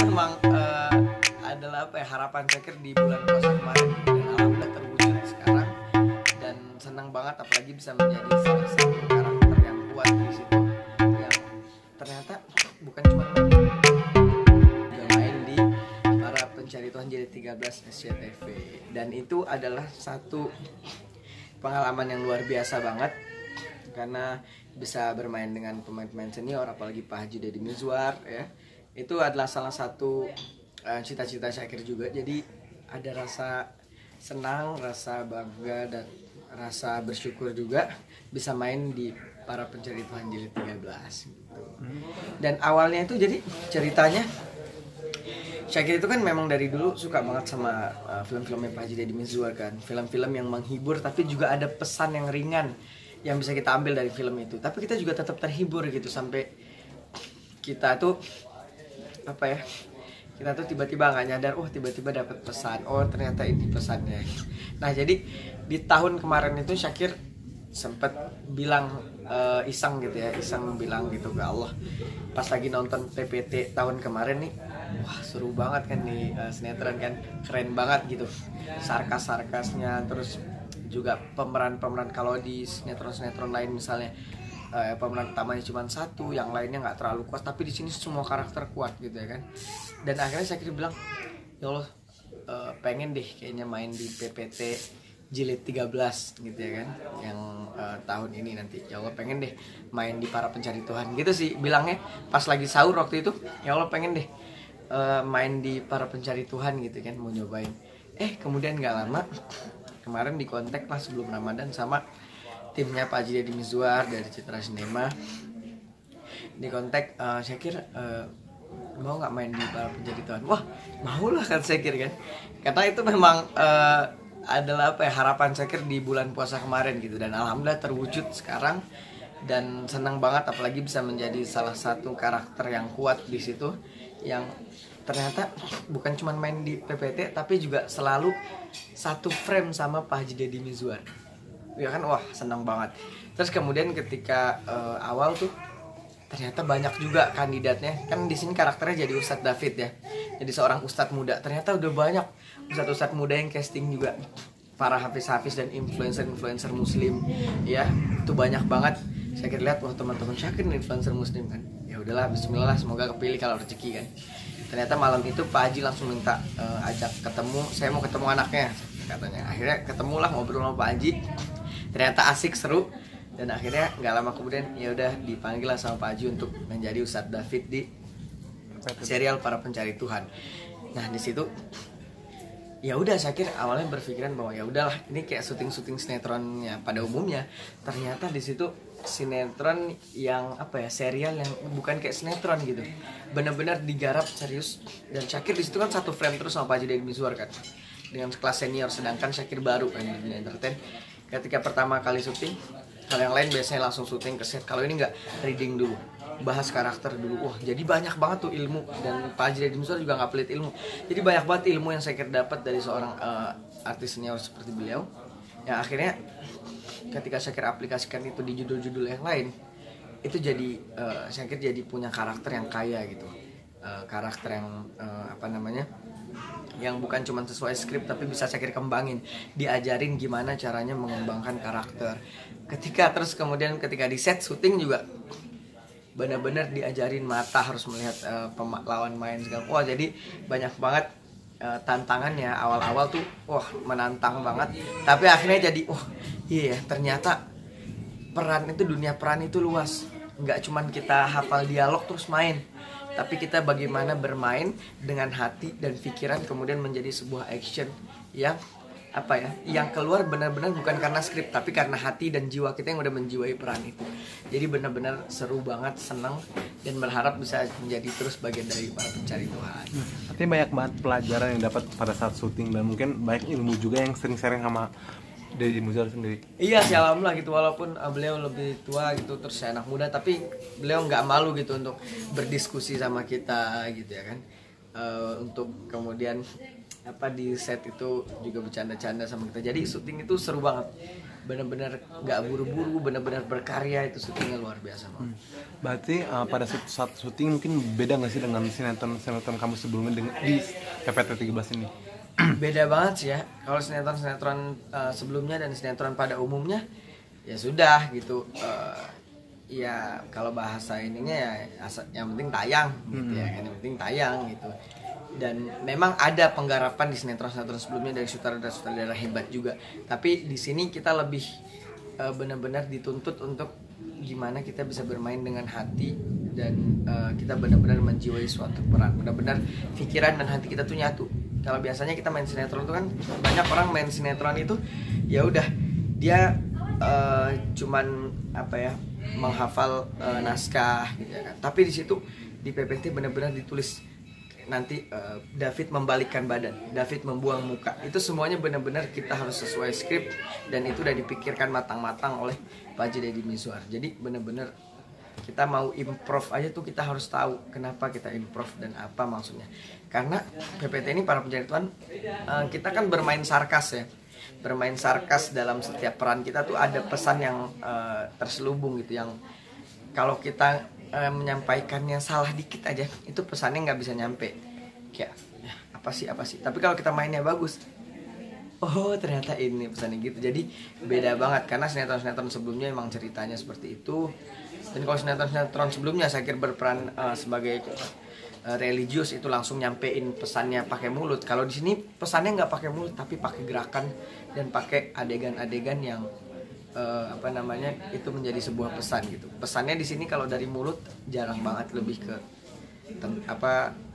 memang adalah apa ya, harapan Syakir di bulan puasa kemarin, dan alhamdulillah terwujud sekarang, dan senang banget apalagi bisa menjadi salah satu karakter yang kuat di situ, yang ternyata bukan cuma juga main di Para Pencari Tuhan Jilid 13 SCTV, dan itu adalah satu pengalaman yang luar biasa banget karena bisa bermain dengan pemain-pemain senior, apalagi Pak Haji Deddy Mizwar ya. Itu adalah salah satu cita-cita Syakir juga. Jadi ada rasa senang, rasa bangga, dan rasa bersyukur juga bisa main di Para Pencari Tuhan Jilid 13 gitu. Dan awalnya itu jadi ceritanya Syakir itu kan memang dari dulu suka banget sama film-filmnya Pak Haji Deddy Mizwar kan. Film-film yang menghibur tapi juga ada pesan yang ringan yang bisa kita ambil dari film itu. Tapi kita juga tetap terhibur gitu, sampai kita tuh apa ya, kita tuh tiba-tiba nggak nyadar, oh tiba-tiba dapat pesan, oh ternyata ini pesannya. Nah jadi di tahun kemarin itu Syakir sempat bilang iseng gitu ya, iseng bilang gitu ke Allah pas lagi nonton PPT tahun kemarin nih, wah seru banget kan nih sinetron kan, keren banget gitu, sarkas-sarkasnya, terus juga pemeran-pemeran. Kalau di sinetron-sinetron lain misalnya pemeran utamanya cuma satu, yang lainnya nggak terlalu kuat, tapi di sini semua karakter kuat gitu ya kan. Dan akhirnya Syakir bilang, ya Allah pengen deh kayaknya main di PPT Jilid 13 gitu ya kan, yang tahun ini nanti. Ya Allah pengen deh main di Para Pencari Tuhan gitu sih bilangnya pas lagi sahur waktu itu. Ya Allah pengen deh main di Para Pencari Tuhan gitu kan, mau nyobain. Kemudian nggak lama kemarin dikontak lah sebelum Ramadan sama timnya Pak Haji Deddy Mizwar dari Citra Cinema. Dikontak, Syakir mau nggak main di Para Pencari Tuhan? Wah mau lah kan Syakir kan, karena itu memang adalah apa ya, harapan Syakir di bulan puasa kemarin gitu, dan alhamdulillah terwujud sekarang, dan senang banget apalagi bisa menjadi salah satu karakter yang kuat di situ, yang ternyata bukan cuma main di PPT tapi juga selalu satu frame sama Pak Haji Deddy Mizwar ya kan. Wah senang banget. Terus kemudian ketika awal tuh ternyata banyak juga kandidatnya kan, di sini karakternya jadi Ustadz David ya, jadi seorang ustadz muda. Ternyata udah banyak ustadz muda yang casting juga, para hafiz-hafiz dan influencer muslim ya, itu banyak banget. Saya lihat, wah teman-teman Syakir influencer muslim kan, ya udahlah bismillah semoga kepilih kalau rezeki kan. Ternyata malam itu Pak Haji langsung minta ajak ketemu, saya mau ketemu anaknya katanya. Akhirnya ketemulah, ngobrol sama Pak Haji, ternyata asik, seru, dan akhirnya nggak lama kemudian ya udah dipanggil lah sama Pak Haji untuk menjadi Ustadz David di serial Para Pencari Tuhan. Nah di situ ya udah Syakir awalnya berpikiran bahwa ya udahlah ini kayak syuting sinetronnya pada umumnya. Ternyata di situ sinetron yang apa ya, serial yang bukan kayak sinetron gitu, benar-benar digarap serius. Dan Syakir di situ kan satu frame terus sama Pak Haji Deddy Mizwar kan, dengan kelas senior, sedangkan Syakir baru kan di dunia entertain. Ketika pertama kali syuting, kalau yang lain biasanya langsung syuting ke set, kalau ini enggak, reading dulu, bahas karakter dulu. Wah jadi banyak banget tuh ilmu, dan Pak Haji Deddy Mizwar juga nggak pelit ilmu. Jadi banyak banget ilmu yang Syakir dapat dari seorang artis senior seperti beliau, yang akhirnya ketika Syakir aplikasikan itu di judul-judul yang lain, itu jadi Syakir jadi punya karakter yang kaya gitu, karakter yang apa namanya, yang bukan cuma sesuai skrip tapi bisa Syakir kembangin, diajarin gimana caranya mengembangkan karakter. Terus kemudian ketika di set syuting juga benar-benar diajarin, mata harus melihat lawan main segala. Wah jadi banyak banget tantangannya. Awal-awal tuh wah menantang banget, tapi akhirnya jadi iya ternyata peran itu, dunia peran itu luas, nggak cuman kita hafal dialog terus main, tapi kita bagaimana bermain dengan hati dan pikiran kemudian menjadi sebuah action yang apa ya, yang keluar benar-benar bukan karena skrip tapi karena hati dan jiwa kita yang udah menjiwai peran itu. Jadi benar-benar seru banget, senang, dan berharap bisa menjadi terus bagian dari Para Pencari Tuhan. Artinya banyak banget pelajaran yang dapat pada saat syuting, dan mungkin banyak ilmu juga yang sering sharing sama Deddy Mizwar sendiri. Iya sih alhamdulillah gitu, walaupun beliau lebih tua gitu, terus saya anak muda, tapi beliau nggak malu gitu untuk berdiskusi sama kita gitu ya kan. Untuk kemudian apa di set itu juga bercanda-canda sama kita. Jadi syuting itu seru banget, benar-benar nggak buru-buru, benar-benar berkarya. Itu syutingnya luar biasa banget. Berarti pada saat syuting mungkin beda nggak sih dengan sinetron kamu sebelumnya di PPT 13 ini? Beda banget sih ya. Kalau sinetron sebelumnya dan sinetron pada umumnya ya sudah gitu. Ya kalau bahasa ininya ya yang penting tayang gitu ya kan, yang penting tayang gitu. Dan memang ada penggarapan di sinetron-sinetron sebelumnya dari sutradara hebat juga. Tapi di sini kita lebih benar-benar dituntut untuk gimana kita bisa bermain dengan hati dan kita benar-benar menjiwai suatu peran. Benar-benar pikiran dan hati kita tuh nyatu. Kalau biasanya kita main sinetron tuh kan banyak orang main sinetron itu ya udah dia cuman apa ya, menghafal naskah gitu ya kan. Tapi di situ di PPT benar-benar ditulis nanti David membalikkan badan, David membuang muka. Itu semuanya benar-benar kita harus sesuai skrip dan itu udah dipikirkan matang-matang oleh Pak Haji Deddy Mizwar. Jadi benar-benar kita mau improv aja tuh kita harus tahu kenapa kita improv dan apa maksudnya. Karena PPT ini para pencari Tuhan kita kan bermain sarkas ya. Bermain sarkas dalam setiap peran kita tuh ada pesan yang terselubung gitu, yang kalau kita menyampaikannya salah dikit aja itu pesannya nggak bisa nyampe. Kayak apa sih tapi kalau kita mainnya bagus, oh ternyata ini pesannya gitu. Jadi beda banget karena sinetron sebelumnya emang ceritanya seperti itu. Dan kalau sinetron sebelumnya saya kira berperan sebagai religius itu langsung nyampein pesannya pakai mulut. Kalau di sini pesannya nggak pakai mulut tapi pakai gerakan dan pakai adegan-adegan yang itu menjadi sebuah pesan gitu. Pesannya di sini kalau dari mulut jarang banget, lebih ke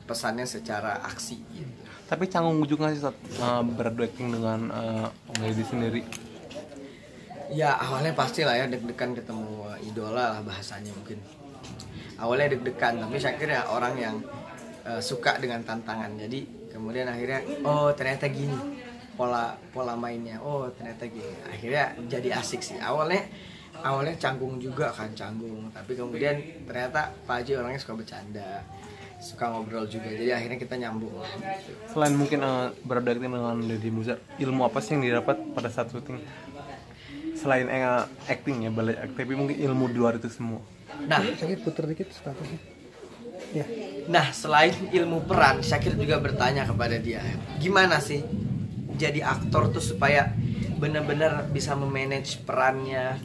pesannya secara aksi gitu. Tapi canggung juga sih saat beradu acting dengan Om Deddy sendiri? Ya awalnya pasti lah ya deg-degan ketemu idola lah bahasanya mungkin. Awalnya deg-degan tapi saya kira orang yang suka dengan tantangan. Jadi kemudian akhirnya oh ternyata gini pola mainnya, oh ternyata gini, akhirnya jadi asik sih. Awalnya canggung juga kan, tapi kemudian ternyata Pak Haji orangnya suka bercanda, suka ngobrol juga, jadi akhirnya kita nyambung gitu. Selain mungkin beradu acting dengan Deddy Mizwar, ilmu apa sih yang didapat pada saat syuting selain acting ya, balai acting, tapi mungkin ilmu di luar itu semua? Putar dikit sepatunya. Ya. Nah selain ilmu peran, Syakir juga bertanya kepada dia, gimana sih jadi aktor tuh supaya benar-benar bisa memanage perannya,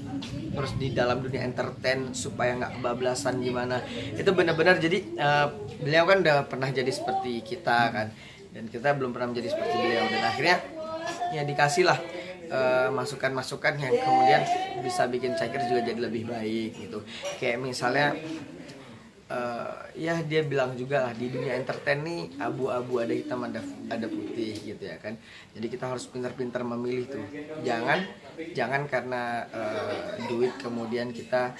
terus di dalam dunia entertain supaya nggak kebablasan gimana. Itu benar-benar jadi beliau kan udah pernah jadi seperti kita kan, dan kita belum pernah menjadi seperti beliau, dan akhirnya ya dikasih lah masukan-masukan yang kemudian bisa bikin Syakir juga jadi lebih baik gitu. Kayak misalnya ya dia bilang juga lah di dunia entertain nih abu-abu, ada hitam ada putih gitu ya kan. Jadi kita harus pintar-pintar memilih tuh. Jangan karena duit kemudian kita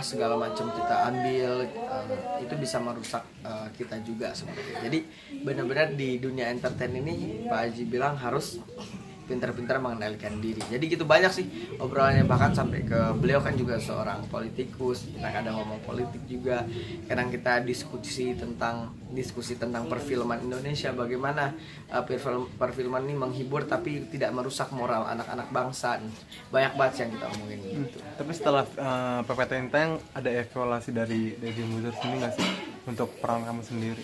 segala macam kita ambil, itu bisa merusak kita juga sebenarnya. Jadi benar-benar di dunia entertain ini Pak Haji bilang harus pintar-pintar mengendalikan diri. Jadi gitu banyak sih obrolannya, bahkan sampai ke beliau kan juga seorang politikus. Kita kadang ngomong politik juga, kadang kita diskusi tentang perfilman Indonesia, bagaimana perfilman ini menghibur tapi tidak merusak moral anak-anak bangsa. Banyak banget sih yang kita omongin gitu. Tapi setelah PPT ini tayang, ada evaluasi dari Deddy Mizwar sendiri nggak sih untuk peran kamu sendiri?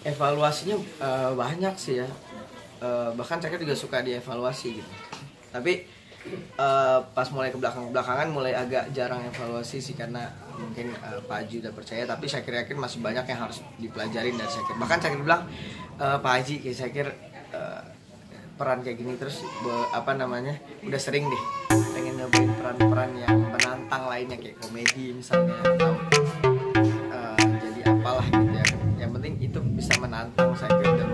Evaluasinya banyak sih ya. Bahkan saya juga suka dievaluasi gitu. Tapi pas mulai ke belakangan mulai agak jarang evaluasi sih, karena mungkin Pak Haji udah percaya, tapi saya yakin masih banyak yang harus dipelajarin dari Syakir. Bahkan Syakir bilang Pak Haji kayak Syakir peran kayak gini terus udah sering deh pengen nyobain peran-peran yang menantang lainnya, kayak komedi misalnya, atau jadi apalah gitu ya. Yang penting itu bisa menantang Syakir dan